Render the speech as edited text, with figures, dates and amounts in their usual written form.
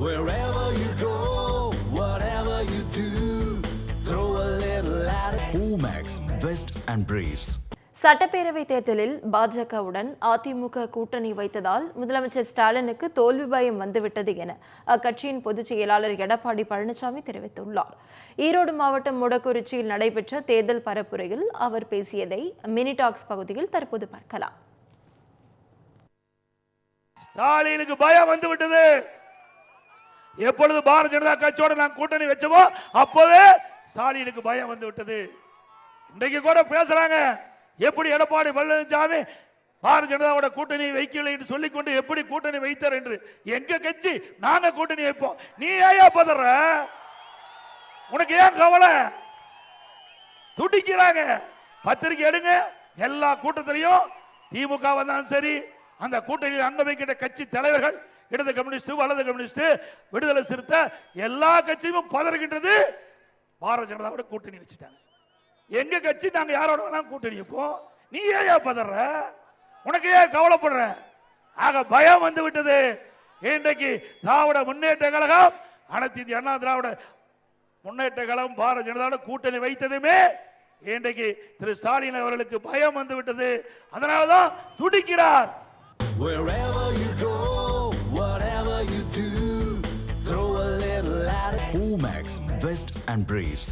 Wherever you go, whatever you do, throw a little at it. Omax, Vest and Briefs. சட்டப்பேரவை தேர்தலில் பாஜகவுடன் அதிமுக கூட்டணி வைத்ததால் முதலமைச்சர் ஸ்டாலினுக்கு தோல்வி பயம் வந்துவிட்டது என அக்கட்சியின் பொதுச் செயலாளர் எடப்பாடி பழனிசாமி தெரிவித்துள்ளார். ஈரோடு மாவட்டம் முடக்குறிச்சியில் நடைபெற்ற தேர்தல் பரப்புரையில் அவர் பேசியதை மினி டாக்ஸ் பகுதியில் தற்போது பார்க்கலாம். ஸ்டாலினுக்கு பயம் வந்துவிட்டது. எப்பொழுது பாரதிய ஜனதா கட்சியோட நான் கூட்டணி வச்சோமோ அப்பவே ஸ்டாலினுக்கு பயம் வந்து விட்டது. இன்றைக்கு கூட பேசுறாங்க, எப்படி எடப்பாடி பழனிசாமி பாரதிய ஜனதாவோட கூட்டணி வைக்கல என்று சொல்லிக்கொண்டு எப்படி கூட்டணி வைத்தார் என்று. எங்க கட்சி நாங்க கூட்டணி வைப்போம், நீ ஏன் பதற? உனக்கு ஏன் கவலை? துடிக்கிறாங்க. பத்திரிகை எடுங்க, எல்லா கூட்டத்திலையும் திமுக வந்தாலும் சரி, அந்த கூட்டணியில் அங்க வைக்கின்ற கட்சி தலைவர்கள், இடது கம்யூனிஸ்ட், வலது கம்யூனிஸ்ட், விடுதலை சிறுத்தை, எல்லா கட்சியும் பதறுகின்றது. பாரதிய ஜனதாவோட கூட்டணி வச்சுட்டாங்க. எங்க கட்சி நாங்க யாரோட வேணாலும் கூட்டணி வைப்போம், நீ ஏன் பதற? உனக்கு ஏன் கவலைப்படுற? ஆக பயம் வந்து விட்டது. இன்றைக்கு திராவிட முன்னேற்ற கழகம், அனைத்து இந்திய அண்ணா திராவிட முன்னேற்ற கழகம் பாரதிய ஜனதாவோட கூட்டணி வைத்ததுமே இன்றைக்கு திரு ஸ்டாலின் அவர்களுக்கு பயம் வந்து விட்டது. அதனாலதான் துடிக்கிறார். Wherever you go, whatever you do, throw a little at it. Omax, Vest and Briefs.